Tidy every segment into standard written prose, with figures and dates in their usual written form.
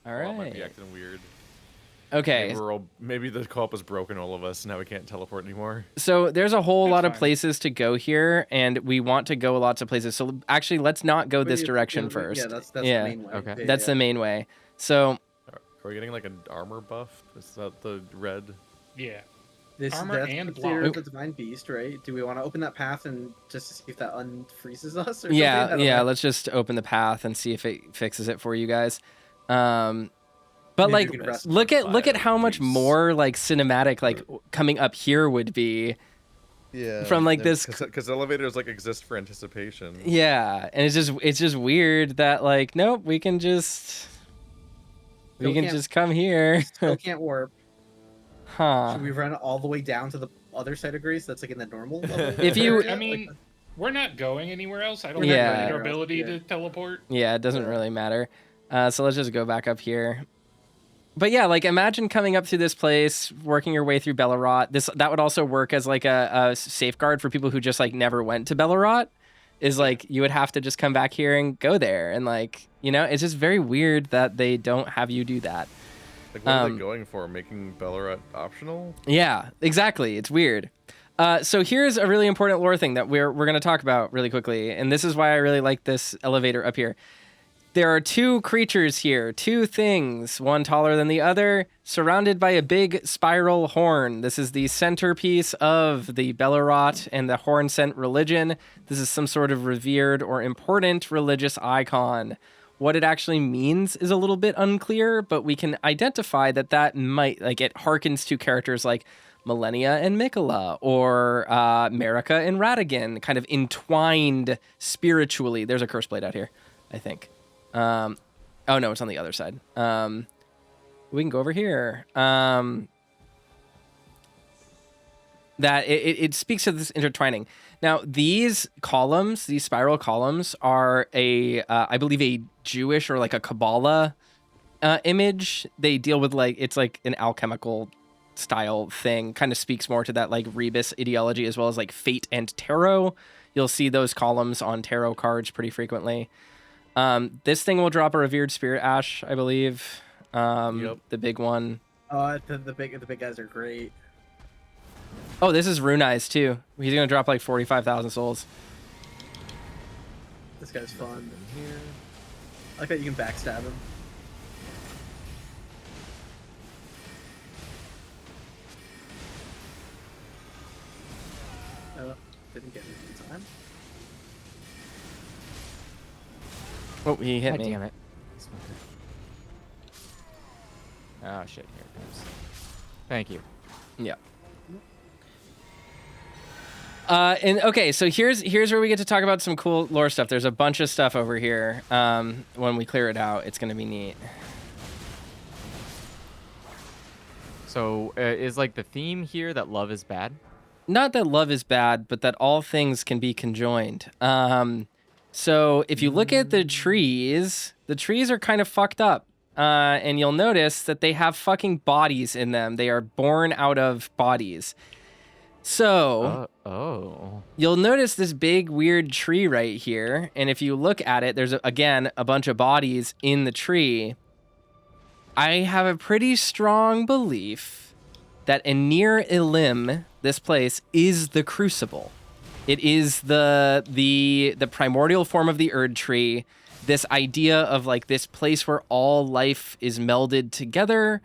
All Well, it might right. be acting weird. Okay. Maybe the co-op has broken all of us. Now we can't teleport anymore. So there's a whole lot of fine. places to go here, and we want to go lots of places. So actually, let's not go this direction first. Yeah, that's the main way. Okay. That's the main way. So Are we getting like an armor buff? Is that the red? Yeah. This Armor that's and the theater of block. the divine beast, right? Do we want to open that path and just to see if that unfreezes us? Or yeah, something? yeah. Let's just open the path and see if it fixes it for you guys. But Maybe like, we can rest look at how much Jeez. more like cinematic like coming up here would be. Yeah. From like this, because elevators like exist for anticipation. yeah, and it's just weird that like nope, we can just come here. Still can't warp. Huh. Should we run all the way down to the other side of Greece? That's like in the normal level. If you- area? I mean, we're not going anywhere else. I don't Yeah. think our ability Yeah. to teleport. Yeah, it doesn't really matter. So let's just go back up here. But yeah, like imagine coming up through this place, working your way through Bellerot. That would also work as like a safeguard for people who just like never went to Bellerot. Is like you would have to just come back here and go there, and like it's just very weird that they don't have you do that. Like what are they going for? Making Bellerot optional? Yeah, exactly. It's weird. So here's a really important lore thing that we're going to talk about really quickly, and this is why I really like this elevator up here. There are two creatures here, two things, one taller than the other, surrounded by a big spiral horn. This is the centerpiece of the Bellerot and the Horn-Sent religion. This is some sort of revered or important religious icon. What it actually means is a little bit unclear, but we can identify that might, like, it harkens to characters like Millennia and Mikola, or Marika and Radigan, kind of entwined spiritually. There's a curse blade out here, I think. Oh no, it's on the other side. We can go over here. That it speaks to this intertwining. Now, these columns, these spiral columns, are I believe a Jewish or like a Kabbalah image. They deal with it's like an alchemical style thing. Kind of speaks more to that like rebus ideology, as well as like fate and tarot. You'll see those columns on tarot cards pretty frequently. This thing will drop a revered spirit ash, I believe. Yep. The big one. The big guys are great. Oh, this is Runei's too. He's gonna drop like 45,000 souls. This guy's fun. I like that you can backstab him. Didn't get it in time. Oh, he hit God me. damn it. Oh shit, here it comes. Thank you. Yeah. And okay, so here's where we get to talk about some cool lore stuff. There's a bunch of stuff over here. When we clear it out, it's gonna be neat. So is like the theme here that love is bad? Not that love is bad, but that all things can be conjoined. So if you look at the trees are kind of fucked up. And you'll notice that they have fucking bodies in them. They are born out of bodies. So you'll notice this big weird tree right here. And if you look at it, there's again a bunch of bodies in the tree. I have a pretty strong belief that Anir Ilim, this place, is the Crucible. It is the primordial form of the Erd tree. This idea of like this place where all life is melded together.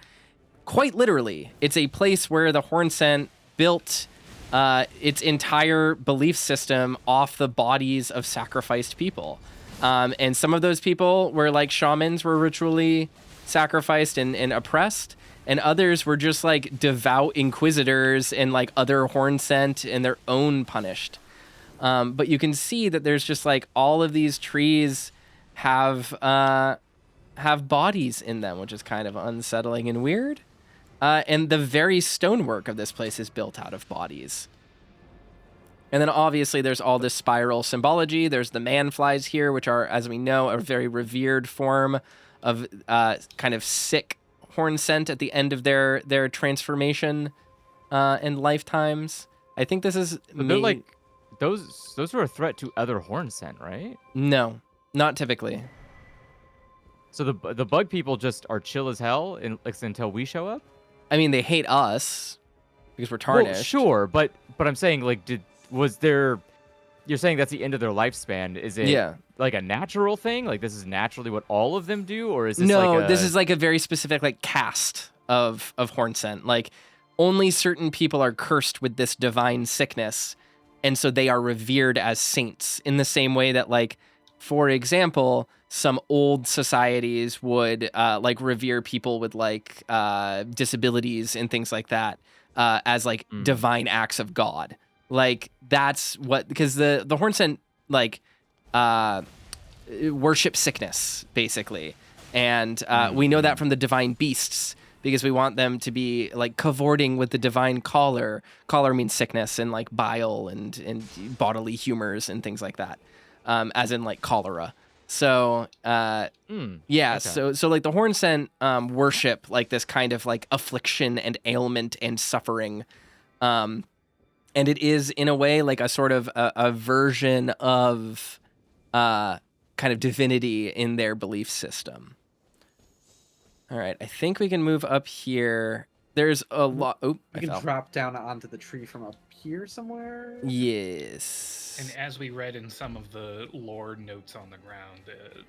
Quite literally, it's a place where the Horn-Sent built its entire belief system off the bodies of sacrificed people. And some of those people were like shamans, were ritually sacrificed and oppressed. And others were just like devout inquisitors and like other Horn-Sent and their own punished. But you can see that there's just like all of these trees have bodies in them, which is kind of unsettling and weird. And the very stonework of this place is built out of bodies. And then obviously there's all this spiral symbology. There's the man-flies here, which are, as we know, a very revered form of kind of sick Horn-Sent at the end of their transformation and lifetimes. I think this is... But they're like... Those were a threat to other Horn-Sent, right? No, not typically. So the bug people just are chill as hell until we show up. I mean, they hate us because we're Well, tarnished. sure, but I'm saying like, was there? You're saying that's the end of their lifespan. Is it Yeah. like a natural thing? Like this is naturally what all of them do, or is this No, like this is like a very specific like caste of Hornsent. Like only certain people are cursed with this divine sickness, and so they are revered as saints in the same way that, like, for example, some old societies would like revere people with like disabilities and things like that as like divine acts of God. Like that's what, because the Hornsent like worship sickness basically, and we know that from the divine beasts because we want them to be like cavorting with the divine caller. Caller means sickness and like bile and bodily humors and things like that, as in like cholera. So yeah, okay. so like the Hornsent worship like this kind of like affliction and ailment and suffering, and it is in a way like a sort of a version of kind of divinity in their belief system. All right, I think we can move up here. There's a lot. Oh, We can drop down onto the tree from up here somewhere. Yes. And as we read in some of the lore notes on the ground,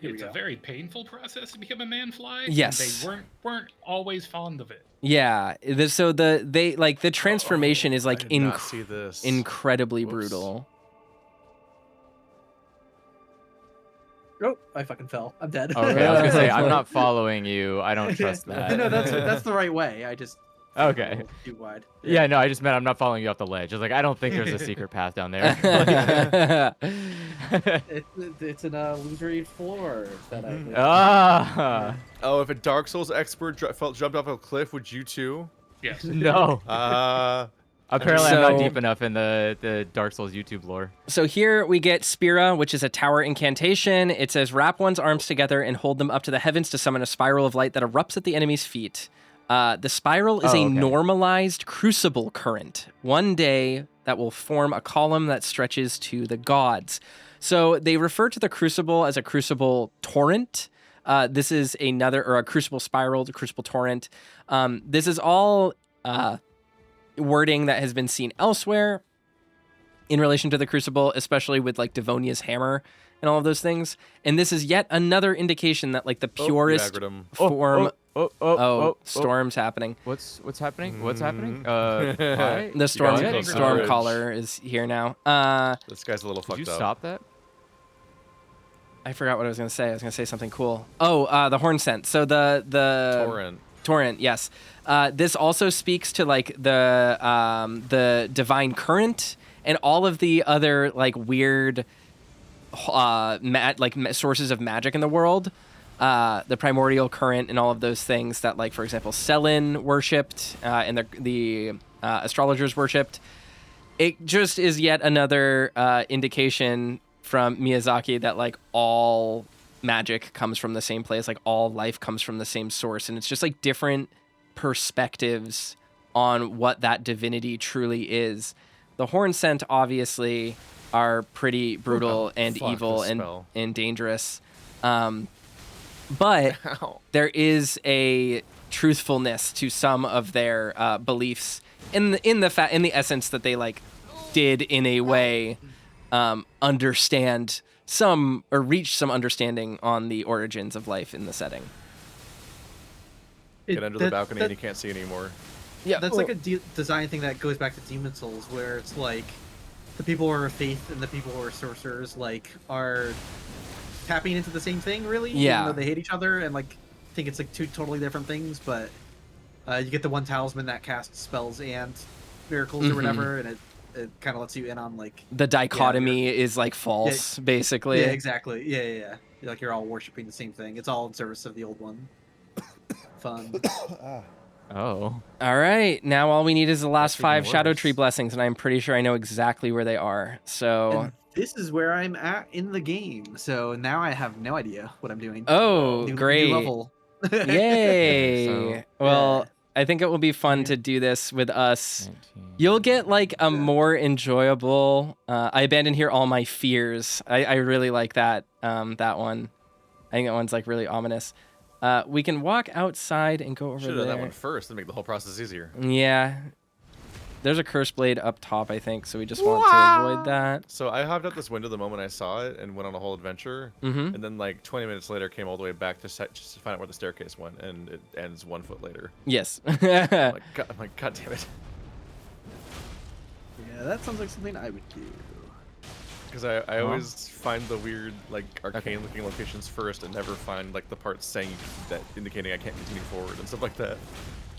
Here we it's a go. very painful process to become a man-fly. Yes. And they weren't always fond of it. Yeah. So the transformation is like I did not see this. incredibly Whoops. brutal. Oh, I fucking fell. I'm dead. Okay, I was gonna say I'm not following you. I don't trust that. No, that's the right way. I just Okay. too wide. Yeah, no, I just meant I'm not following you off the ledge. I was like, I don't think there's a secret path down there. It's an illusory floor that I. Ah, Oh, if a Dark Souls expert jumped off a cliff, would you too? Yes. no. Apparently, I'm So- not deep enough in the Dark Souls YouTube lore. So here we get Spira, which is a tower incantation. It says, wrap one's arms together and hold them up to the heavens to summon a spiral of light that erupts at the enemy's feet. The spiral is Oh, a okay. normalized crucible current. One day that will form a column that stretches to the gods. So they refer to the crucible as a crucible torrent. This is a crucible spiral, the crucible torrent. This is all wording that has been seen elsewhere in relation to the crucible, especially with like Devonia's hammer and all of those things. And this is yet another indication that like the purest aggroed him. form. Oh, Storm's happening. What's happening? What's happening? Mhm. Why? The storm got it? storm Courage. caller is here now. This guy's a little Did you fucked up. stop that? I forgot what I was gonna say. I was gonna say something cool. Oh, the Hornsent. So the Torrent. Torrent, yes. This also speaks to like the divine current and all of the other like weird sources of magic in the world. The primordial current and all of those things that, like, for example, Selin worshipped and the astrologers worshipped. It just is yet another indication from Miyazaki that like all magic comes from the same place, like all life comes from the same source, and it's just like different perspectives on what that divinity truly is. The Hornsent obviously are pretty brutal and Fuck evil this and spell. dangerous, but Ow. there is a truthfulness to some of their beliefs in the essence that they like did in a way understand some or reach some understanding on the origins of life in the setting. Get under the balcony and you can't see anymore. Yeah, That's like a design thing that goes back to Demon Souls, where it's like the people who are faith and the people who are sorcerers like are tapping into the same thing, really. Yeah. Even though they hate each other and like think it's like two totally different things, but you get the one talisman that casts spells and miracles or whatever, and it kind of lets you in on like the dichotomy is like false, basically. yeah, exactly, yeah. Like you're all worshiping the same thing. It's all in service of the old one. Fun. Oh. All right, now all we need is the last That's 5 even Shadow worse. Tree blessings, and I'm pretty sure I know exactly where they are. So, And this is where I'm at in the game. So now I have no idea what I'm doing. oh, New great. level. Yay. So- Well, I think it will be fun to do this with us. 19. You'll get like a more enjoyable. I abandoned here all my fears. I really like that one. I think that one's like really ominous. We can walk outside and go over Should have there. done that one first to make the whole process easier. Yeah. There's a curse blade up top, I think, so we just want to avoid that. So I hopped out this window the moment I saw it and went on a whole adventure. Mm-hmm. And then like 20 minutes later, came all the way back to just to find out where the staircase went, and it ends 1 foot later. Yes. I'm like, God damn it. Yeah, that sounds like something I would do. Because I always find the weird like arcane looking locations first, and never find like the parts saying that indicating I can't continue forward and stuff like that.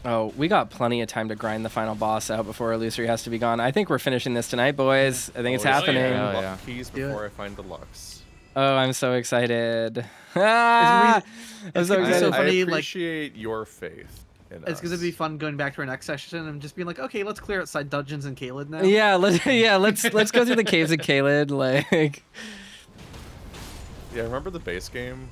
Oh, we got plenty of time to grind the final boss out before Illusory has to be gone. I think we're finishing this tonight, boys. I think it's Oh, yeah. happening. Yeah. Lock keys before I find the locks. Oh, I'm so excited. Ah! I'm so gonna be excited. so funny, I like- appreciate your faith in It's us. gonna be fun going back to our next session and just being like, okay, let's clear out side dungeons and Caelid now. Yeah, let's go through the caves of Caelid. Like, Yeah, remember the base game?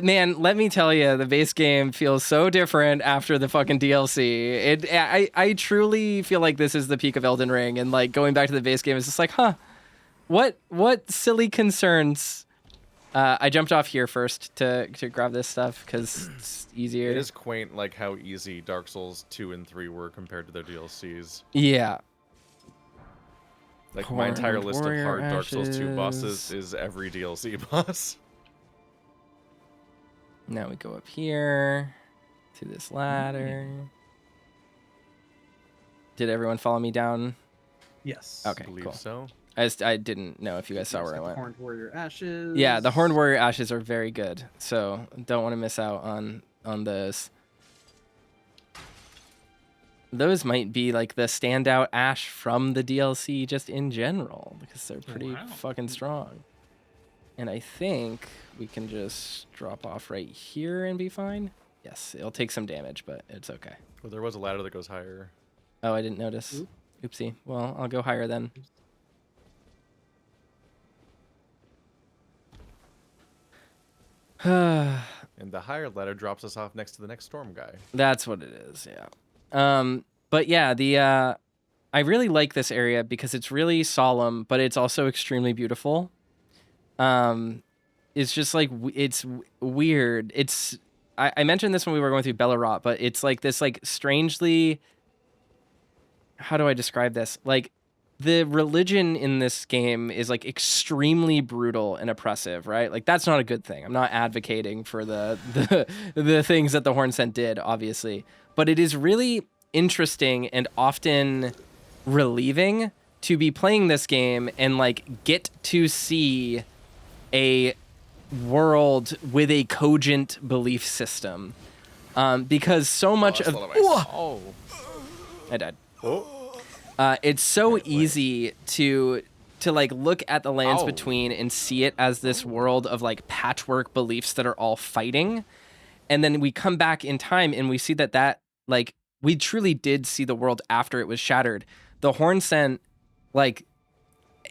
man, let me tell you, the base game feels so different after the fucking DLC. I truly feel like this is the peak of Elden Ring, and like going back to the base game is just like, huh, what silly concerns. I jumped off here first to grab this stuff because it's easier. It is quaint, like how easy Dark Souls 2 and 3 were compared to their DLCs. Yeah. Like my entire Horned list of hard Warrior Dark Souls 2 bosses Ashes. is every DLC boss. Now we go up here to this ladder. Did everyone follow me down? Yes. Okay, I believe cool. so. I didn't know if you guys saw where I went. Horned Warrior Ashes. Yeah, the Horned Warrior Ashes are very good, so don't want to miss out on those. Those might be like the standout ash from the DLC just in general, because they're pretty Wow. fucking strong. And I think we can just drop off right here and be fine. Yes, it'll take some damage, but it's okay. Well, there was a ladder that goes higher. Oh, I didn't notice. Oopsie. Well, I'll go higher then. And the higher ladder drops us off next to the next storm guy. That's what it is, yeah. But yeah, I really like this area because it's really solemn, but it's also extremely beautiful. It's just like it's weird. I mentioned this when we were going through Bellerot, but it's like this like strangely, how do I describe this? Like the religion in this game is like extremely brutal and oppressive, right? Like that's not a good thing. I'm not advocating for the things that the Hornsent did, obviously, but it is really interesting and often relieving to be playing this game and like get to see a world with a cogent belief system, because so much of Oh. I died. Oh, It's so easy to like look at the lands Ow. between and see it as this world of like patchwork beliefs that are all fighting, and then we come back in time and we see that like we truly did see the world after it was shattered. The Hornsent, like,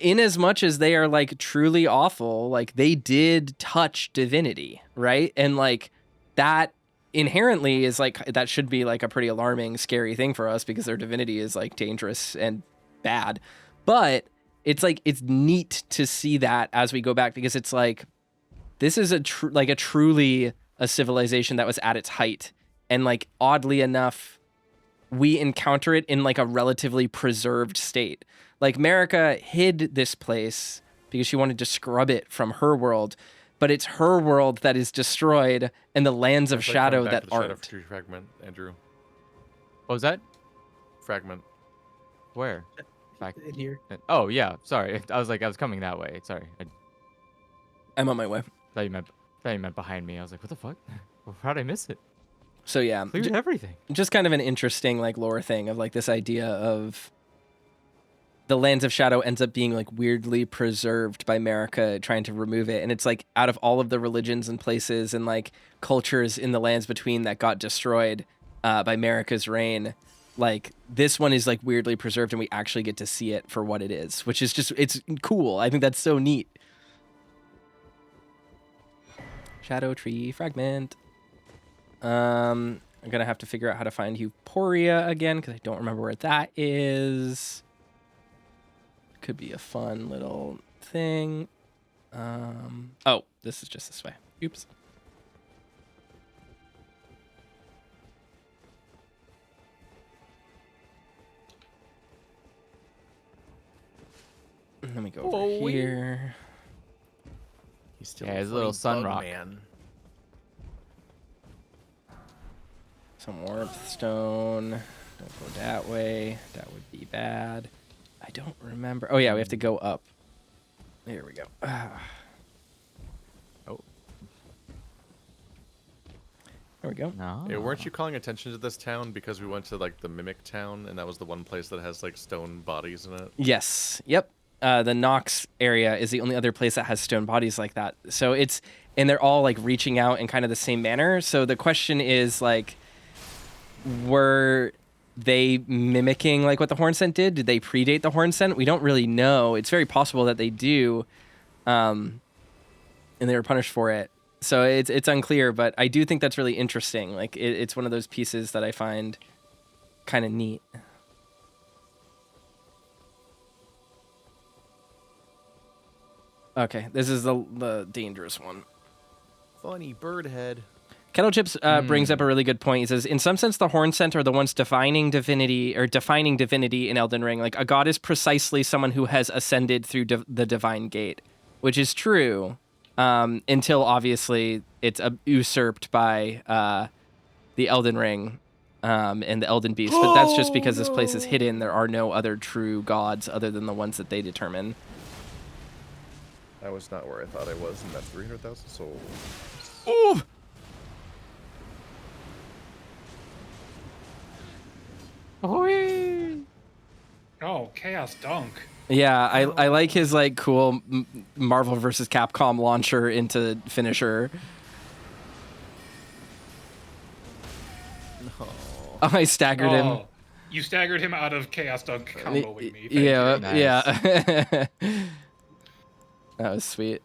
in as much as they are like truly awful, like they did touch divinity, right? And like that inherently is like, that should be like a pretty alarming, scary thing for us because their divinity is like dangerous and bad. But it's like, it's neat to see that as we go back, because it's like, this is a truly a civilization that was at its height. And like, oddly enough, we encounter it in like a relatively preserved state. Like Marika hid this place because she wanted to scrub it from her world, but it's her world that is destroyed and the lands of it's like shadow coming back that to the Shadow aren't. Tree fragment, Andrew. What was that? Fragment. Where? Back. In here. Oh yeah. Sorry. I was coming that way. Sorry. I I'm on my way. thought you meant behind me. I was like, what the fuck? How'd I miss it? So yeah, Cleared everything. just kind of an interesting like lore thing of like this idea of the lands of shadow ends up being like weirdly preserved by Marika trying to remove it. And it's like out of all of the religions and places and like cultures in the lands between that got destroyed by Marika's reign, like this one is like weirdly preserved and we actually get to see it for what it is, which is just, it's cool. I think that's so neat. Shadow Tree fragment. I'm gonna have to figure out how to find Euporia again because I don't remember where that is. Could be a fun little thing. Oh, this is just this way. Oops. Let me go over here. He's still Yeah, a his little funny sun bug rock. man. Some warmth stone. Don't go that way. That would be bad. I don't remember. Oh, yeah, we have to go up. There we go. Oh. There we go. No. Hey, weren't you calling attention to this town because we went to like the Mimic Town and that was the one place that has like stone bodies in it? Yes. Yep. The Nox area is the only other place that has stone bodies like that. So it's, and they're all like reaching out in kind of the same manner. So the question is like, were they mimicking like what the horn scent did? Did they predate the horn scent? We don't really know. It's very possible that they do, and they were punished for it. So it's unclear, but I do think that's really interesting. Like it's one of those pieces that I find kind of neat. Okay, this is the dangerous one. Funny bird head. Kettle Chips brings up a really good point. He says, in some sense, the horn scent are the ones defining divinity in Elden Ring. Like, a god is precisely someone who has ascended through the divine gate, which is true until, obviously, it's usurped by the Elden Ring and the Elden Beast. But that's just because this place is hidden. There are no other true gods other than the ones that they determine. That was not where I thought I was in that 300,000 souls. Ooh! Oh, Chaos Dunk. Yeah, I like his like cool Marvel vs. Capcom launcher into finisher. No. Oh, I staggered him. Oh, you staggered him out of Chaos Dunk comboing me. Thank Yeah, you. Nice. yeah. That was sweet.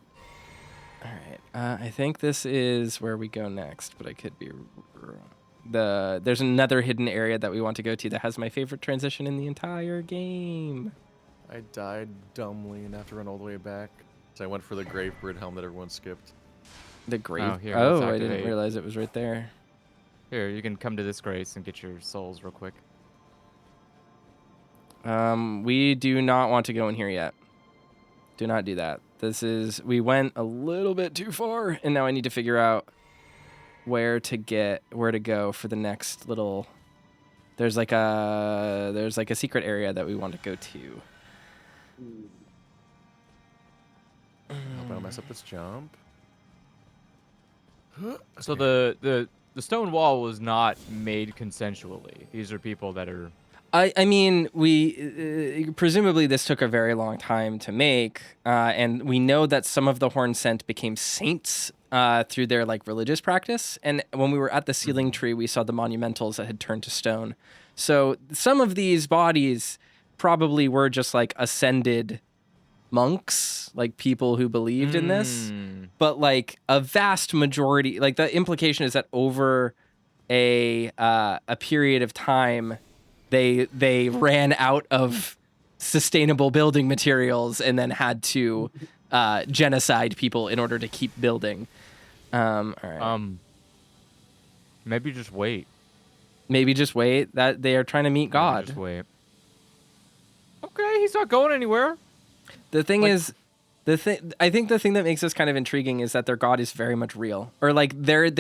All right, I think this is where we go next, but I could be wrong. There's another hidden area that we want to go to that has my favorite transition in the entire game. I died dumbly and have to run all the way back. So I went for the Gravebird helm that everyone skipped. The grave. Oh, here, let's I didn't activate. realize it was right there. Here, you can come to this grace and get your souls real quick. We do not want to go in here yet. Do not do that. We went a little bit too far, and now I need to figure out where to go for the next little. There's like a secret area that we want to go to. Hope I don't mess up this jump. So the stone wall was not made consensually. These are people that are. I mean, we presumably this took a very long time to make, and we know that some of the horn scent became saints through their like religious practice. And when we were at the sealing tree, we saw the monumentals that had turned to stone. So some of these bodies probably were just like ascended monks, like people who believed in this. But like a vast majority, like the implication is that over a period of time, they ran out of sustainable building materials and then had to genocide people in order to keep building. All right. Maybe just wait. Maybe just wait. That they are trying to meet Maybe God. just wait. Okay, he's not going anywhere. The thing is, I think the thing that makes this kind of intriguing is that their God is very much real, or like their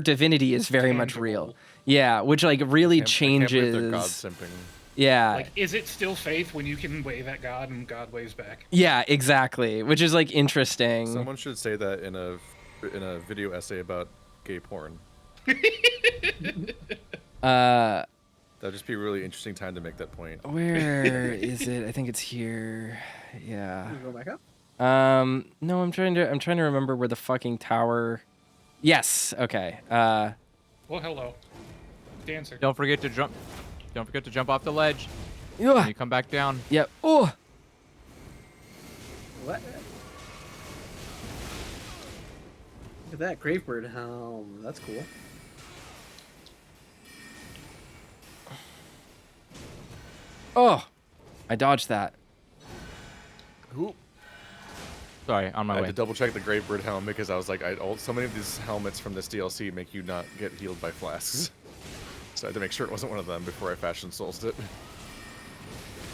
divinity is very much real. Tangible. Yeah, which like really I can't believe they're God changes. simping. Yeah. Like, is it still faith when you can wave at God and God waves back? Yeah, exactly. Which is like interesting. Someone should say that in a video essay about gay porn. That'd just be a really interesting time to make that point. Where is it? I think it's here. Yeah. Go back up. No, I'm trying to remember where the fucking tower. Yes. Okay. Well, hello. Dancer. Don't forget to jump. Don't forget to jump off the ledge. Yeah. When you come back down. Yep. Oh. What? Look at that Gravebird helm. That's cool. Oh. I dodged that. Ooh. Sorry, on my I had way. to double check the Gravebird helm because I was like, so many of these helmets from this DLC make you not get healed by flasks. So I had to make sure it wasn't one of them before I fashion soulsed it.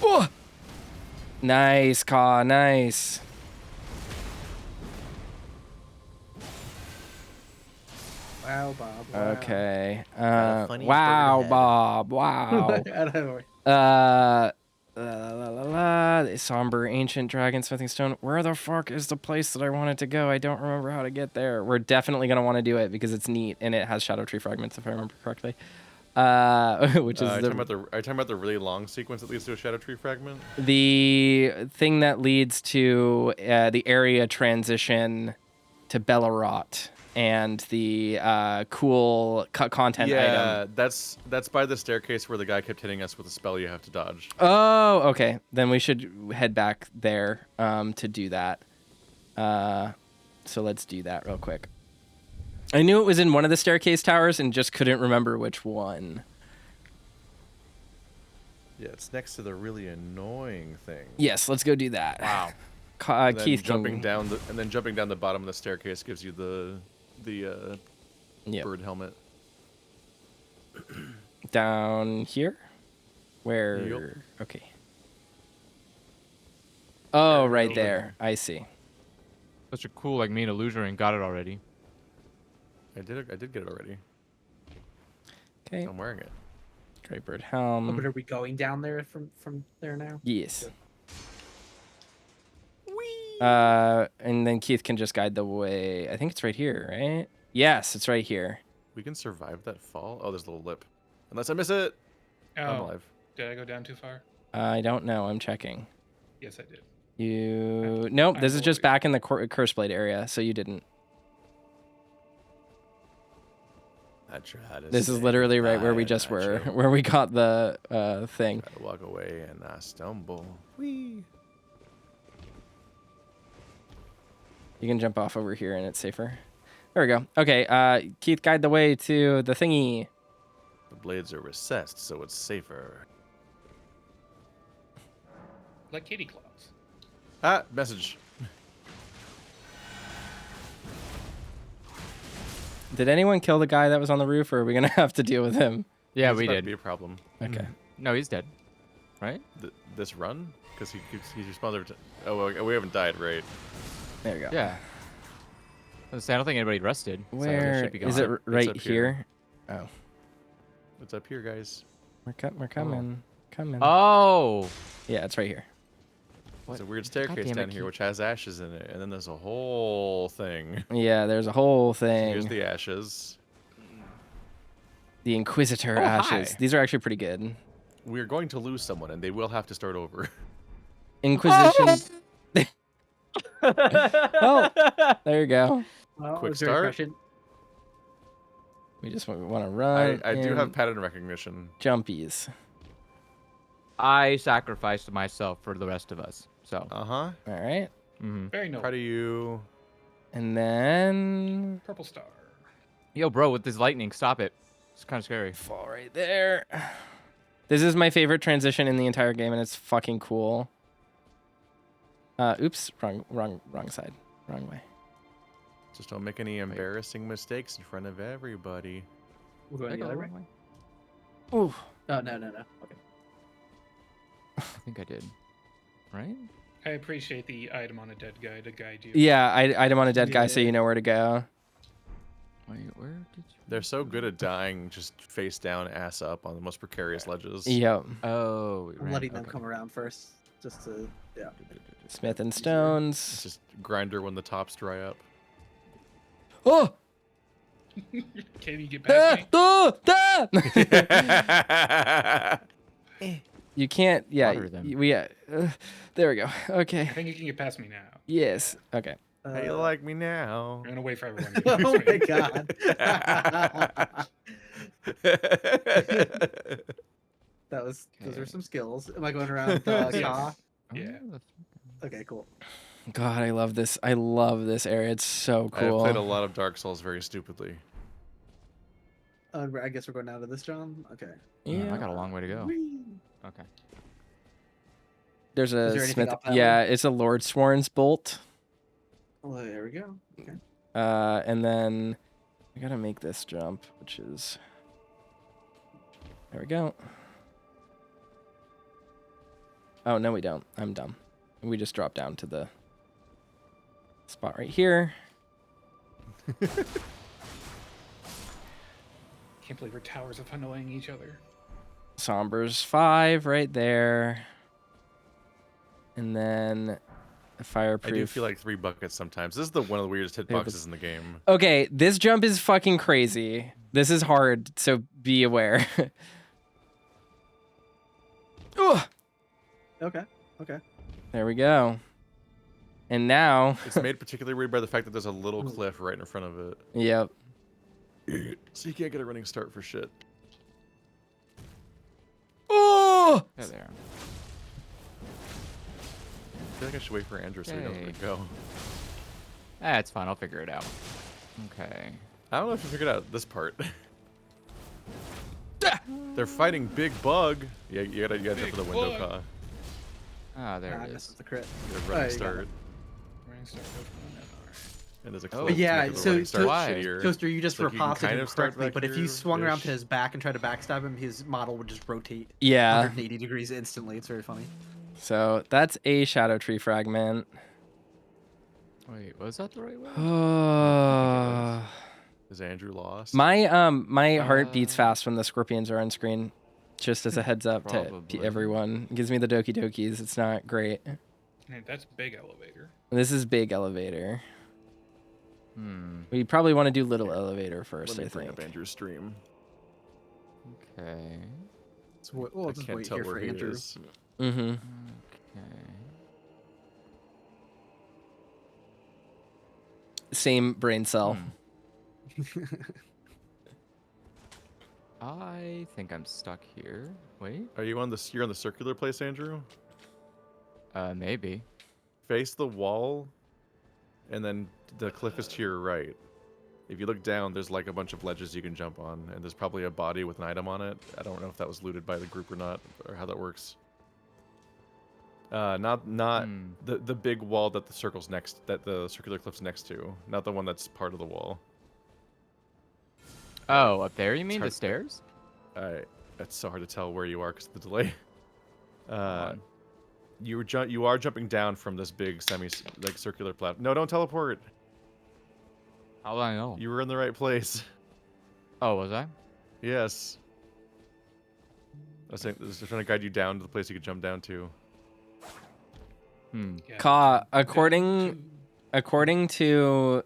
Oh. Nice, Ka. Nice. Wow, Bob. Wow. Okay. Got a funny Wow, bird head. Bob. Wow. I don't know. The somber ancient dragon smithing stone. Where the fuck is the place that I wanted to go? I don't remember how to get there. We're definitely gonna want to do it because it's neat and it has shadow tree fragments if I remember correctly. Which is are you talking about the really long sequence that leads to a shadow tree fragment? the thing that leads to the area transition to Bellerot and the cool content item. that's by the staircase where the guy kept hitting us with a spell you have to dodge. Oh, okay. Then we should head back there to do that. So let's do that real quick. I knew it was in one of the staircase towers and just couldn't remember which one. Yeah, it's next to the really annoying thing. Yes, let's go do that. Wow. And then Keith jumping down the bottom of the staircase gives you the Yep. bird helmet. Down here? Where? Yup. Okay. Oh, right there. I see. Such a cool, like, mean illusion and got it already. I did get it already. Okay. I'm wearing it. Great bird But helm. are we going down there from there now? Yes. And then Keith can just guide the way. I think it's right here, right? Yes, it's right here. We can survive that fall. Oh, there's a little lip. Unless I miss it. I'm Oh, alive. did I go down too far? I don't know. I'm checking. Yes, I did. Nope, this is will just wait. back in the curse blade area, so you didn't. I try to This is say literally right where we goodbye, just were, Nacho. where we got the thing. Try to walk away and I stumble. Whee! You can jump off over here and it's safer. There we go. Okay, Keith, guide the way to the thingy. The blades are recessed, so it's safer. Like kitty claws. Ah, message. Did anyone kill the guy that was on the roof, or are we gonna have to deal with him? Yeah, It's we about to did. be a problem. Okay. No, he's dead. Right? This run? Because he's respawned every time. Oh, well, we haven't died, right? There we go. Yeah. I don't think anybody rested. so it Where should be is gone. it? It's Right up here? here. Oh, It's up here, guys. we're coming. Coming. Oh! Yeah, it's right here. There's a weird damn staircase it, down here Keith. which has ashes in it, and then there's a whole thing. Yeah, there's a whole thing. Here's the ashes. The Inquisitor Oh, ashes. hi. These are actually pretty good. We're going to lose someone, and they will have to start over. Inquisition. Well, there you go. Well, Quick it was very start. prescient. We just want to run. I do have and pattern recognition. jumpies. I sacrificed myself for the rest of us. So, Uh-huh. All right, Very noble. Proud of you. and then Purple star. yo, bro, with this lightning, stop it. It's kind of scary. fall right there. This is my favorite transition in the entire game, and it's fucking cool. Oops, wrong side, wrong way. Just don't make any embarrassing mistakes in front of everybody. We're going the other way. Ooh. Oh, no. Okay. I think I did. Right? I appreciate the item on a dead guy to guide you. Yeah, item on a dead guy, so Yeah. you know where to go. Wait, where did you... They're so good at dying just face down, ass up on the most precarious ledges. Yep. Oh, we I'm ran. letting them Okay. come around first, just to yeah. Smith and It's stones. just grinder when the tops dry up. Oh! Can you get past me? You can't. Yeah. Water them. We. There we go. Okay. I think you can get past me now. Yes. Okay. How you like me now? I'm gonna wait for everyone to get Oh past my me. god. Those Okay. are some skills. Am I going around Yes. Ka? Yeah. Oh, that's- Okay, cool. God, I love this. I love this area. It's so I've cool. played a lot of Dark Souls very stupidly. I guess we're going down to this, John. Okay. I got a long way to go. Whee! Okay. There's Is a there anything Smith. up that Yeah, way? it's a Lord Sworn's bolt. Well, there we go. Okay. And then I gotta make this jump, which is. There we go. Oh no, we don't. I'm dumb. We just drop down to the spot right here. Can't believe our towers are annoying each other. Somber's 5 right there. And then a fireproof. I do feel like 3 buckets sometimes. This is one of the weirdest hitboxes in the game. Okay, this jump is fucking crazy. This is hard, so be aware. Ugh. Okay. There we go. And now... It's made particularly weird by the fact that there's a little cliff right in front of it. Yep. So you can't get a running start for shit. Oh! There. I feel like I should wait for Andrew so he knows where to go. It's fine. I'll figure it out. Okay. I don't know if you figured out this part. They're fighting Big Bug. Yeah, you gotta jump for the window, Ka. Ah, there Ah, it this is. is the crit. You gotta Oh, running you got start. it. Running start goes on that. All right. And there's a Oh, cliff to yeah, make the so- running start Why? shittier. Toaster, you just It's like you can riposted kind him of start correctly, back but if you swung around to here-ish. his back and tried to backstab him, his model would just rotate Yeah. 180 degrees instantly. It's very funny. So that's a shadow tree fragment. Wait, was that the right way? Is Andrew lost? My heart beats fast when the scorpions are on screen. Just as a heads up to Probably. everyone. It gives me the doki dokis. It's not great. Hey, that's big elevator. This is big elevator. Hmm. We probably want to do little elevator first, Let I me bring think. up Andrew's stream. Okay. So we'll I just can't wait tell here where for he Andrew. is. Mm-hmm. Okay. Same brain cell. Hmm. I think I'm stuck here. Wait. Are you on you're on the circular place, Andrew? Maybe. Face the wall, and then the cliff is to your right. If you look down, there's like a bunch of ledges you can jump on, and there's probably a body with an item on it. I don't know if that was looted by the group or not, or how that works. Not Hmm. the big wall that the circular cliff's next to, not the one that's part of the wall. Oh, up there you mean? The hard- stairs? It's so hard to tell where you are because of the delay. on. You are jumping down from this big circular platform. No, don't teleport. How do I know? You were in the right place. Oh, was I? Yes. I was just trying to guide you down to the place you could jump down to. Hmm. Yeah. Ka, according to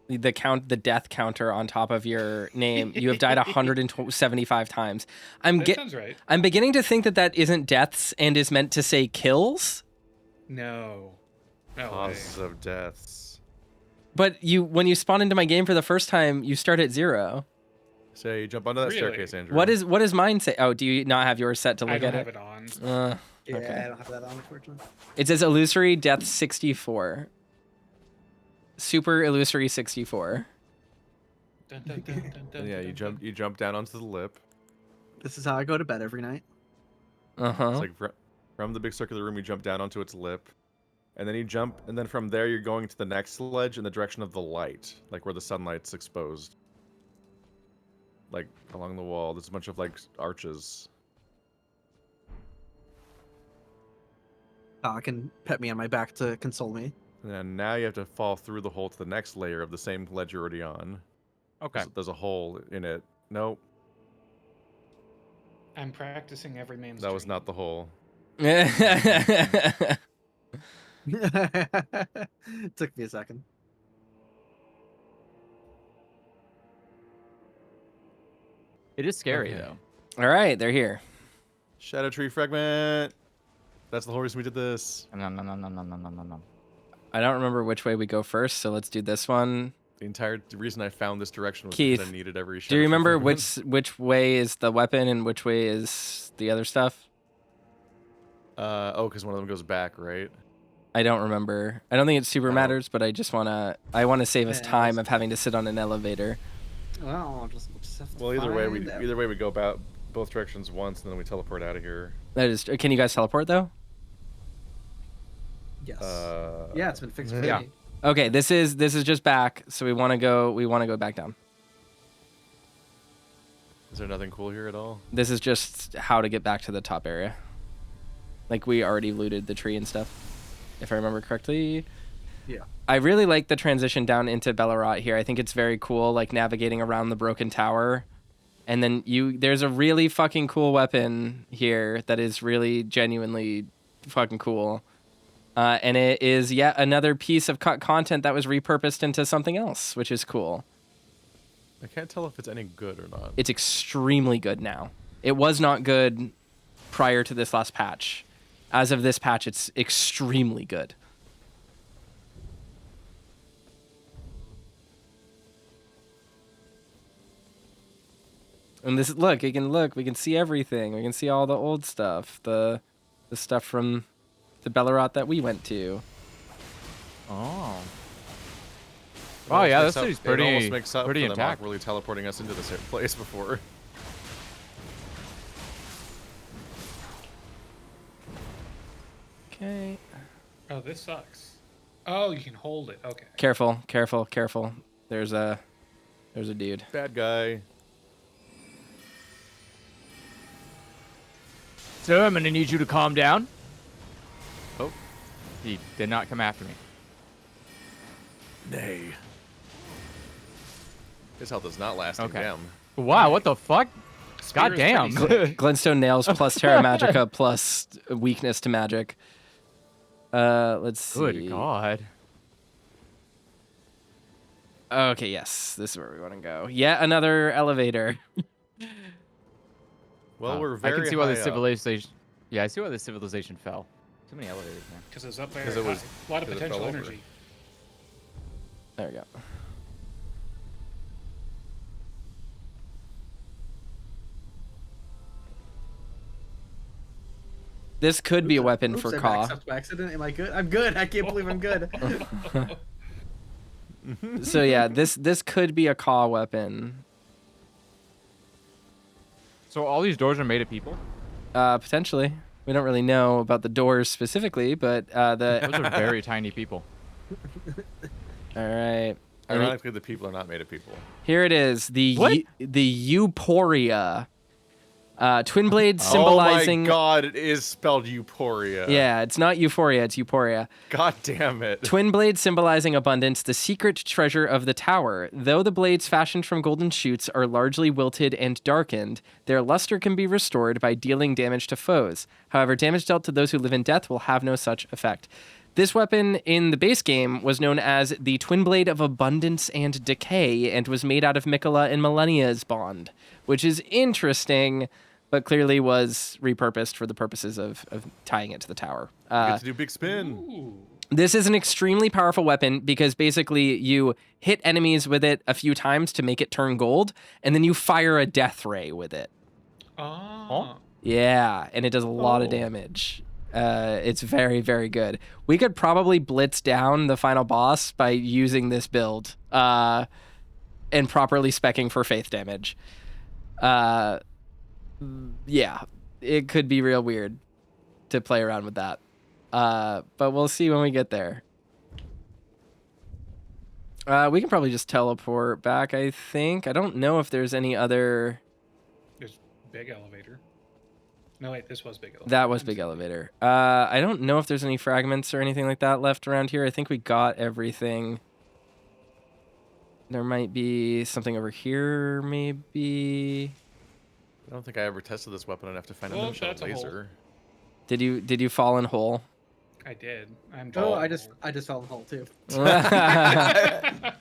the death counter on top of your name, you have died 175 times. That sounds right. I'm beginning to think that isn't deaths and is meant to say kills. No. No way. Causes of deaths. But when you spawn into my game for the first time, you start at 0. So you jump onto that Really? staircase, Andrew. What does mine say? Oh, do you not have yours set to I look don't at have it? it on. Yeah, Okay. I don't have that on, unfortunately. It says illusory death 64. Super illusory 64. Dun, dun, dun, dun, dun, And yeah, dun, you jump down onto the lip. This is how I go to bed every night. Uh-huh. It's like from the big circular room, you jump down onto its lip, and then you jump, and then from there you're going to the next ledge in the direction of the light, like where the sunlight's exposed. Like along the wall, there's a bunch of like arches. Can pet me on my back to console me. And then now you have to fall through the hole to the next layer of the same ledge you're already on. Okay. There's a hole in it. Nope, I'm practicing every man's that was dream. not the hole. Took me a second. It is scary Okay. though. All right, they're here. Shadow tree fragment. That's the whole reason we did this. Nom, nom, nom, nom, nom, nom, nom, nom, nom. I don't remember which way we go first, so let's do this one. The entire reason I found this direction was Keith, because I needed every shadow Do you tree remember fragment. which way is the weapon and which way is the other stuff? Because one of them goes back, right? I don't remember. I don't think it super Oh. matters, but I want to save us Yeah, time that's of having to sit on an elevator. Well, we'll just have to Well, either way, find out. we go about both directions once, and then we teleport out of here. That is. Can you guys teleport though? Yes. Uh, Yeah, it's been fixed for Yeah. me. Okay, this is just back, so we want to go back down. Is there nothing cool here at all? This is just how to get back to the top area. Like we already looted the tree and stuff. if I remember correctly. Yeah. I really like the transition down into Bellerot here. I think it's very cool, like navigating around the broken tower. And then there's a really fucking cool weapon here that is really genuinely fucking cool. And it is yet another piece of cut content that was repurposed into something else, which is cool. I can't tell if it's any good or not. It's extremely good now. It was not good prior to this last patch. As of this patch, it's extremely good. And this, look, we can see everything. We can see all the old stuff, the stuff from the Bellerot that we went to. Oh. It Oh almost yeah, makes this up- city's It pretty almost makes up pretty for them not intact. really teleporting us into this place before. Okay. Oh, this sucks. Oh, you can hold it. Okay. Careful, careful, careful. There's a dude. Bad guy. Sir, I'm gonna need you to calm down. Oh. He did not come after me. Nay. His health is not lasting. Okay. Damn. Wow, what the fuck? Spear God is damn. pretty sick. Glintstone nails plus Terra Magica plus weakness to magic. Let's see. Good God. Okay, yes, this is where we want to go. Yet another elevator. Well, Oh, we're very I can see why the high up. civilization. Yeah, I see why the civilization fell. Too many elevators, man. Because it's up there. 'Cause it was- a lot of 'cause it potential fell over. energy. There we go. This could be a weapon Oops, for I Ka. maxed up by accident. Am I good? I'm good. I can't believe I'm good. So yeah, this could be a Ka weapon. So all these doors are made of people? Potentially. We don't really know about the doors specifically, but Those the are very tiny people. all right. And Ironically, the people are not made of people. here it is, the What? the Euporia. Twin blade symbolizing. Oh my god, it is spelled Euporia. Yeah, it's not Euphoria, it's Euporia. God damn it. Twin blades symbolizing abundance, the secret treasure of the tower. Though the blades fashioned from golden shoots are largely wilted and darkened, their luster can be restored by dealing damage to foes. However, damage dealt to those who live in death will have no such effect. This weapon in the base game was known as the Twin Blade of Abundance and Decay and was made out of Mikola and Millennia's bond, which is interesting, but clearly was repurposed for the purposes of tying it to the tower. Get to do big spin. Ooh. This is an extremely powerful weapon because basically you hit enemies with it a few times to make it turn gold, and then you fire a death ray with it. Oh. Yeah, and it does a lot of damage. It's very, very good. We could probably blitz down the final boss by using this build and properly speccing for faith damage. Yeah, it could be real weird to play around with that. But we'll see when we get there. We can probably just teleport back, I think. I don't know if there's any other... There's big elevator. No, wait, this was big elevator. That was big elevator. I don't know if there's any fragments or anything like that left around here. I think we got everything. There might be something over here, maybe. I don't think I ever tested this weapon enough to find a Well, moonshot that's a hole. laser. Did you fall in hole? I did. I'm Oh, drawing I a just hole. fell in the hole too.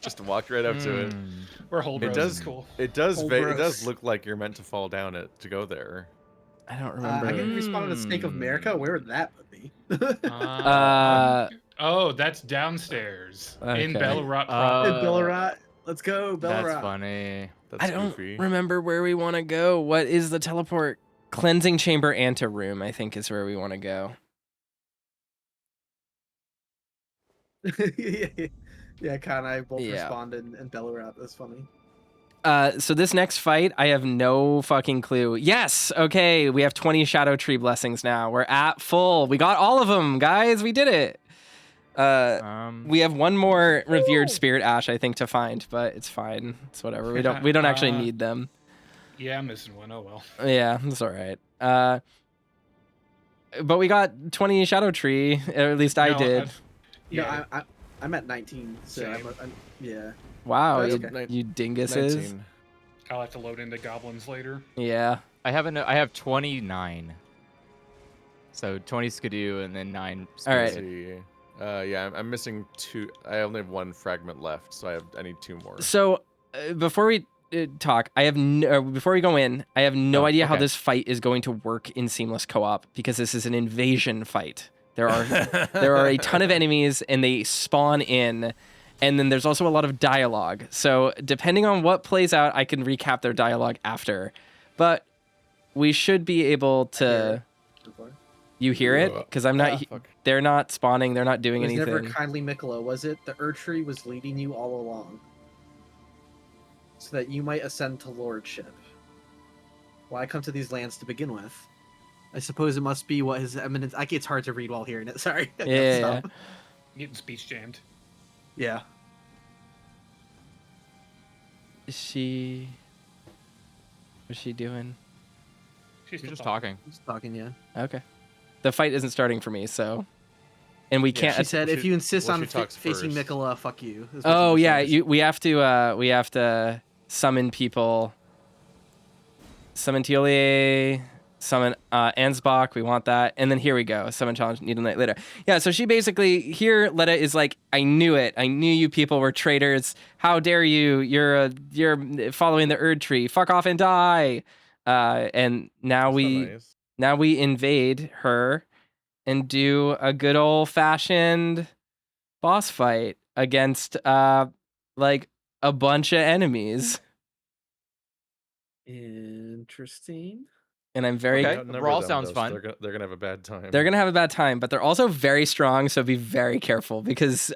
Just walked right up to it. We're hole It bros. does. It's cool. It does. Oh, It gross. does look like you're meant to fall down it to go there. I don't I remember. get respawned in the Snake of America. Where would that put me? Oh, that's downstairs in Okay. Bellerot. Uh, Bellerot. Let's go, Bellerot. That's funny. That's I don't goofy. remember where we want to go. What is the teleport? Cleansing chamber anteroom, I think, is where we want to go. Yeah, Kai and I both Yeah. responded in Bellerot. That's funny. So this next fight, I have no fucking clue. Yes, okay, we have 20 Shadow Tree blessings now. We're at full. We got all of them, guys. We did it. We have one more revered spirit ash, I think, to find, but it's fine. It's whatever. We don't actually need them. Yeah, I'm missing one. Oh well. Yeah, that's all right. but we got 20 Shadow Tree, or at least I No, did. Yeah, I'm at 19. So Same. yeah. Wow, That's you, okay. you dinguses. 19. I'll have to load into goblins later. Yeah. I have 29. So 20 Skidoo and then 9 All right. Spirited. See. Yeah, I'm missing 2. I only have 1 fragment left, so I need 2 more. So before we talk, I have before we go in, I have no Oh, idea how okay. this fight is going to work in seamless co-op because this is an invasion fight. There are a ton of enemies and they spawn in, and then there's also a lot of dialogue. So depending on what plays out, I can recap their dialogue after. But we should be able to. You hear it? Because I'm not. Fuck. They're not spawning. They're not doing It was anything. never kindly Mikola, was it? The Erdtree was leading you all along, so that you might ascend to lordship. Why come to these lands to begin with? I suppose it must be what His Eminence. It's hard to read while hearing it. Sorry. I gotta Yeah. stop. Getting speech jammed. Yeah. Is she? What's she doing? She's You're still just talking. Just talking. Yeah. Okay. The fight isn't starting for me, so. And we can't. She said, "If you insist well, on she talks facing first. Mikola, fuck you." is what she Oh just yeah, said. we have to summon people. Summon Tiolie, summon Ansbach, we want that. And then here we go. Summon challenge Needle Knight later. Yeah, so she basically here Letta is like, I knew it. I knew you people were traitors. How dare you? You're following the Erdtree. Fuck off and die. And now That's we not nice. we invade her and do a good old fashioned boss fight against like a bunch of enemies. Interesting. And I'm very Okay. Outnumber Brawl them, sounds though, so fun. they're gonna have a bad time. They're gonna have a bad time, but they're also very strong, so be very careful because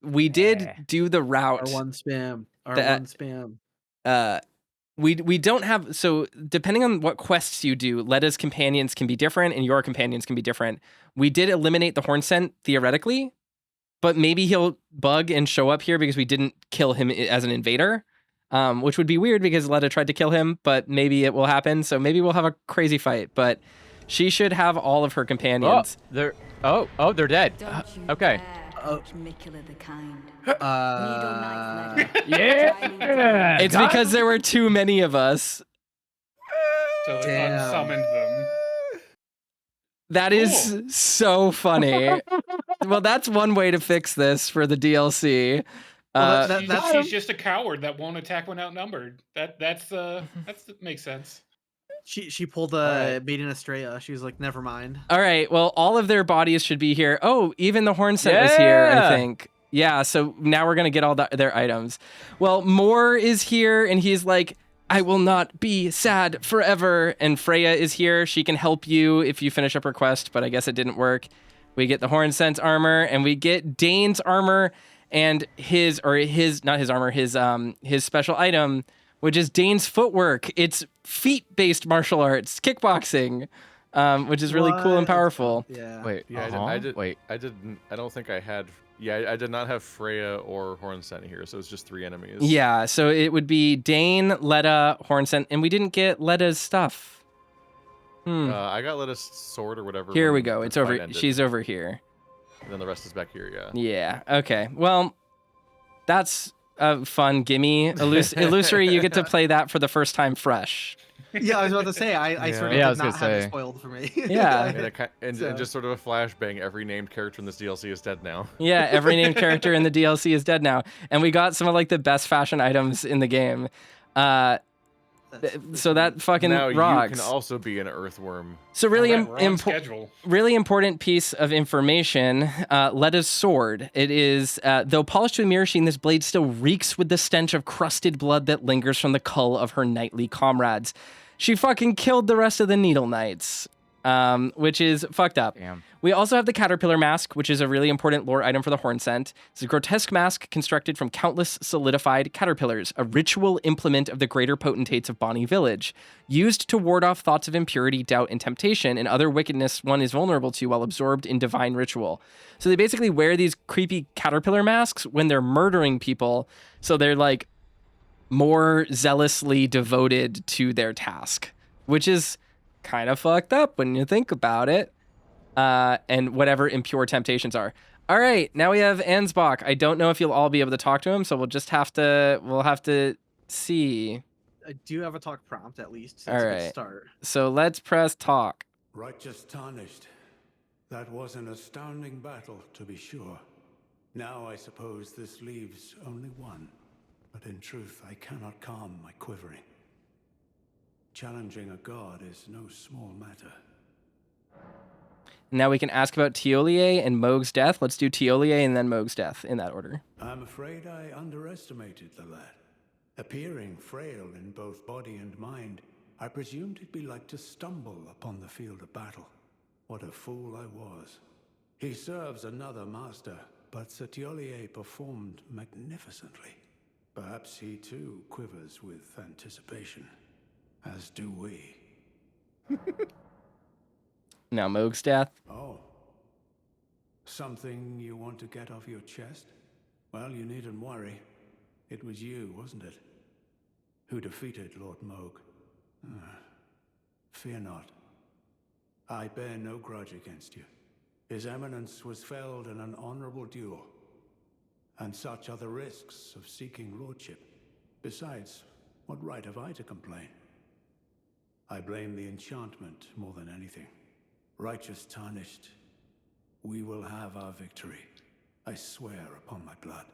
we did Yeah. do the route. R1 spam. That- R1 spam. We don't have, so depending on what quests you do, Letta's companions can be different and your companions can be different. We did eliminate the horn scent theoretically, but maybe he'll bug and show up here because we didn't kill him as an invader. Which would be weird because Letta tried to kill him, but maybe it will happen. So maybe we'll have a crazy fight. But she should have all of her Oh, companions. they're dead. Don't you okay. dare Oh. touch Mikola the Kind. Yeah. It's because there were too many of us. So it Damn. unsummoned them. That is Cool. so funny. Well, that's one way to fix this for the DLC. Well, that- She's just a coward that won't attack when outnumbered. That makes sense. She pulled Alright. Maiden Estrella. She was like, never mind. All right. Well, all of their bodies should be here. Oh, even the horn scent was here, I Yeah. think. Yeah, so now we're going to get all their items. Well, Moore is here, and he's like, I will not be sad forever. And Freya is here. She can help you if you finish up her quest, but I guess it didn't work. We get the horn scent armor, and we get Dane's armor and his special item, which is Dane's footwork. It's feet-based martial arts, kickboxing, which is really cool and What? powerful. Yeah. Wait. Yeah, I did. Wait. I didn't. I don't think I had. Yeah, I did not have Freya or Hornsent here, so it's just 3 enemies. Yeah, so it would be Dane, Letta, Hornsent, and we didn't get Letta's stuff. I got Letta's sword or whatever. Here we when go. the It's fight over. ended, She's over here. And then the rest is back here. Yeah. Yeah. Okay. Well, that's a fun gimme. Illusory, you get to play that for the first time fresh. Yeah, I was about to say, I Yeah. sort of Yeah, I did was not gonna have it say. spoiled for me. Yeah. And So- just sort of a flashbang. Every named character in this DLC is dead now. Yeah, every named character in the DLC is dead now, and we got some of like the best fashion items in the game. So that fucking Now rocks. you can also be an earthworm. So really Alright, we're on schedule. really important piece of information, Letta's sword. It is, though polished to a mirror sheen, this blade still reeks with the stench of crusted blood that lingers from the cull of her knightly comrades. She fucking killed the rest of the Needle Knights, which is fucked up. Damn. We also have the Caterpillar Mask, which is a really important lore item for the Horn Scent. It's a grotesque mask constructed from countless solidified caterpillars, a ritual implement of the greater potentates of Bonny Village, used to ward off thoughts of impurity, doubt, and temptation, and other wickedness one is vulnerable to while absorbed in divine ritual. So they basically wear these creepy caterpillar masks when they're murdering people, so they're like more zealously devoted to their task, which is kind of fucked up when you think about it. and whatever impure temptations are. All right, now we have Ansbach. I don't know if you'll all be able to talk to him, so we'll have to see. I do have a talk prompt at least, so All it's a right. good start. So let's press talk. Righteous Tarnished. That was an astounding battle, to be sure. Now I suppose this leaves only one. But in truth, I cannot calm my quivering. Challenging a god is no small matter. Now we can ask about Teolier and Moog's death. Let's do Teolier and then Moog's death in that order. I'm afraid I underestimated the lad. Appearing frail in both body and mind, I presumed it'd be like to stumble upon the field of battle. What a fool I was. He serves another master, but Teolier performed magnificently. Perhaps he too quivers with anticipation, as do we. Now Moog's death. Oh. Something you want to get off your chest? Well, you needn't worry. It was you, wasn't it? Who defeated Lord Moog. Fear not. I bear no grudge against you. His eminence was felled in an honorable duel. And such are the risks of seeking lordship. Besides, what right have I to complain? I blame the enchantment more than anything. Righteous Tarnished, we will have our victory. I swear upon my blood.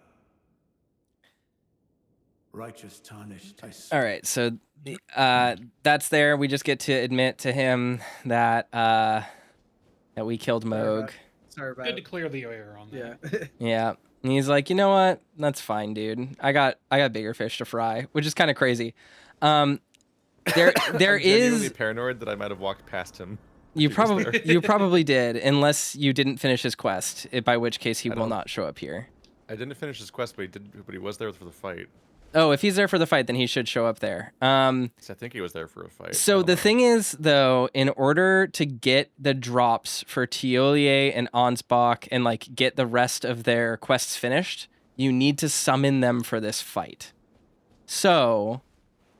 Righteous Tarnished, I swear. All right, so that's there. We just get to admit to him that we killed Moog. Sorry about Good to clear the air on that. Yeah. Yeah. And he's like, you know what? That's fine, dude. I got bigger fish to fry, which is kind of crazy. There I'm genuinely is paranoid that I might have walked past him. you if he was probably there. you probably did, unless you didn't finish his quest, by which case he I will don't- not show up here. I didn't finish his quest, but he was there for the fight. Oh, if he's there for the fight, then he should show up there. So I think he was there for a fight. I So don't the know. thing is, though, in order to get the drops for Teolier and Ansbach and like get the rest of their quests finished, you need to summon them for this fight. So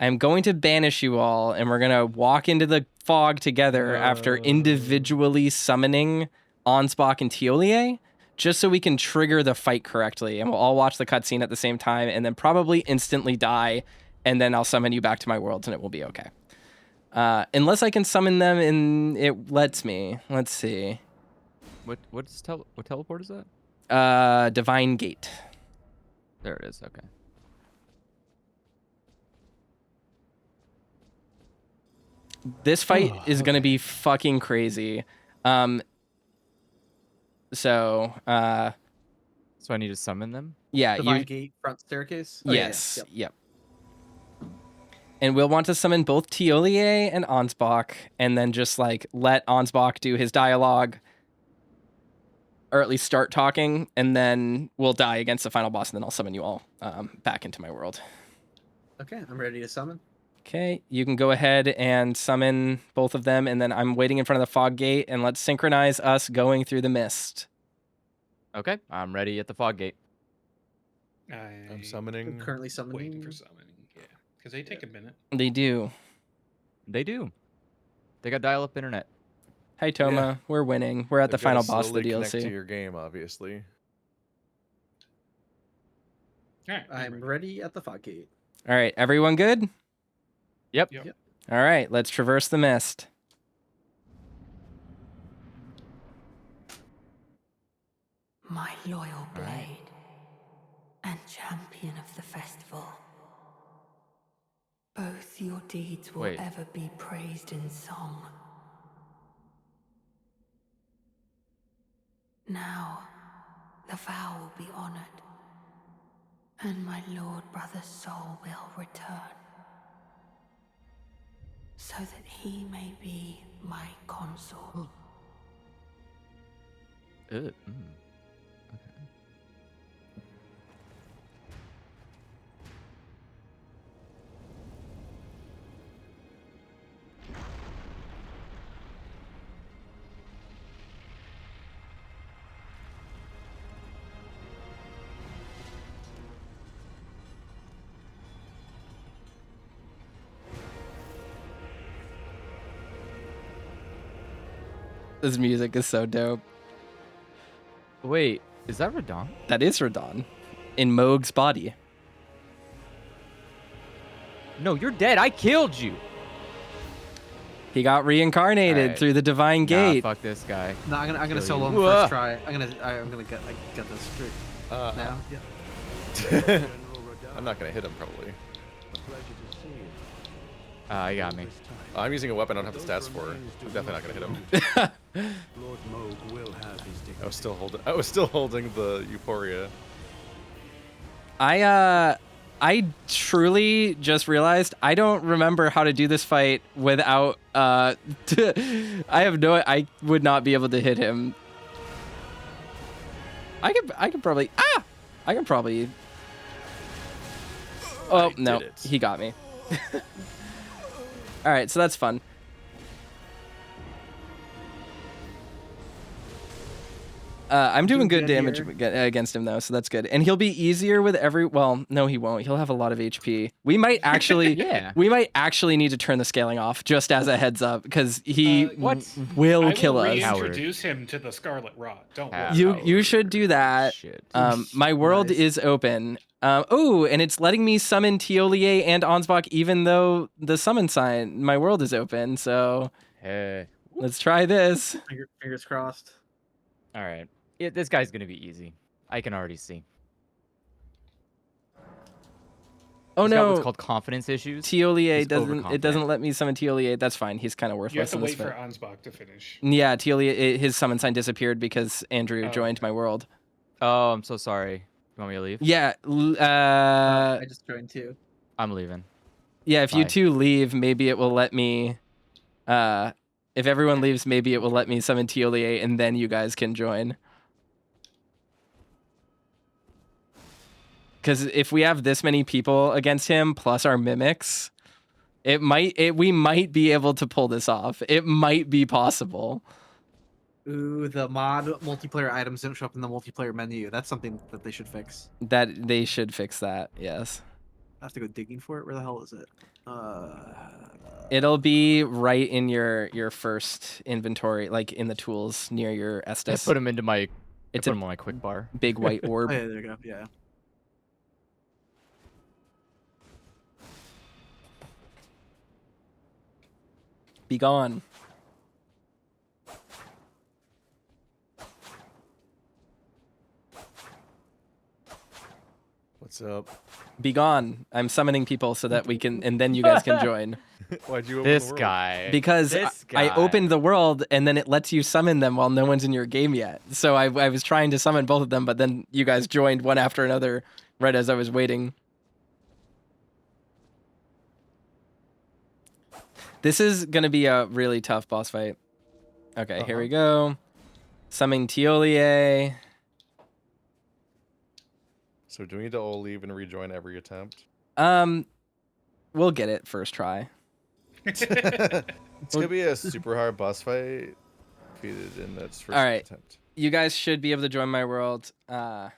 I'm going to banish you all, and we're gonna walk into the fog together after individually summoning Ansbach and Teolier, just so we can trigger the fight correctly, and we'll all watch the cutscene at the same time, and then probably instantly die, and then I'll summon you back to my world, and it will be okay. Unless I can summon them and it lets me. Let's see. What teleport is that? Divine Gate. There it is. Okay. This fight is gonna be fucking crazy. So I need to summon them. yeah, Divine you Gate front staircase. Oh, yeah, yeah. yes, Yep. yep. And we'll want to summon both Teolier and Ansbach, and then just like let Ansbach do his dialogue, or at least start talking, and then we'll die against the final boss, and then I'll summon you all back into my world. Okay, I'm ready to summon. Okay, you can go ahead and summon both of them, and then I'm waiting in front of the fog gate, and let's synchronize us going through the mist. Okay, I'm ready at the fog gate. I'm I'm summoning. currently summoning. Waiting for summoning. Yeah, because they take a minute. They do. They do. They got dial-up internet. Hi, Toma. Yeah. We're winning. We're at the They've gotta final boss of the slowly connect to DLC. your game, obviously. All right. I'm ready at the fog gate. All right, everyone good? Yep. Yep. All right, let's traverse the mist. My loyal blade and champion of the festival. Both your deeds will Wait. ever be praised in song. Now, the vow will be honored, and my lord brother's soul will return, so that he may be my consort. Okay. This music is so dope. Wait, is that Radon? That is Radon in Moog's body. No, you're dead. I killed you. He got reincarnated Alright. through the divine gate. Nah, fuck this guy. No, I'm gonna Kill solo him you. first try. I'm gonna get this straight now. Yeah. I'm not gonna hit him probably. He got me. I'm using a weapon I don't have the stats for. I'm definitely not gonna hit him. Lord Moog will have his dignity. I was still holding the Euphoria. I truly just realized I don't remember how to do this fight without I would not be able to hit him. I could probably Oh, no. did it. He got me. All right, so that's fun. I'm doing good damage against him though, so that's good. And he'll be easier with well, no he won't. He'll have a lot of HP. We might actually we might actually need to turn the scaling off just as a heads up because he will kill us. Reintroduce him to the Scarlet Rot. Don't worry. You should do that. Shit. My world is open. Oh, and it's letting me summon Tiolier and Ansbach even though the summon sign, my world is open. So Hey. let's try this. Fingers crossed. All right. Yeah, this guy's gonna be easy. I can already see. Oh He's got no, what's called confidence issues. Tiolier He's doesn't. It overconfident. doesn't let me summon Tiolier. That's fine. He's kind of You have worthless to in this wait for fight. Ansbach to finish. Yeah, Tiolier. His summon sign disappeared because Andrew Oh. joined my world. Oh, I'm so sorry. You want me to leave? Yeah. I just joined too. I'm leaving. Yeah. If you Bye. two leave, maybe it will let me. If everyone leaves, maybe it will let me summon Tiolier, and then you guys can join. Because if we have this many people against him plus our mimics, we might be able to pull this off. It might be possible. Ooh, the mod multiplayer items don't show up in the multiplayer menu. That's something that they should fix. That they should fix that. Yes. I have to go digging for it. Where the hell is it? It'll be right in your first inventory, like in the tools near your I Estes. put him into my. It's put a him on my quick bar. big white Oh, orb. yeah, there you go. Yeah. Be gone. What's up? Be gone. I'm summoning people so that we can, and then you guys can join. Why'd you open This the world? guy. Because This I guy. opened the world and then it lets you summon them while no one's in your game yet. So I was trying to summon both of them, but then you guys joined one after another right as I was waiting. This is going to be a really tough boss fight. Okay, here we go. Summoning Tiolier. So do we need to all leave and rejoin every attempt? We'll get it first try. It's gonna be a super hard boss fight. Defeated in its first All right. attempt. You guys should be able to join my world. Yeah.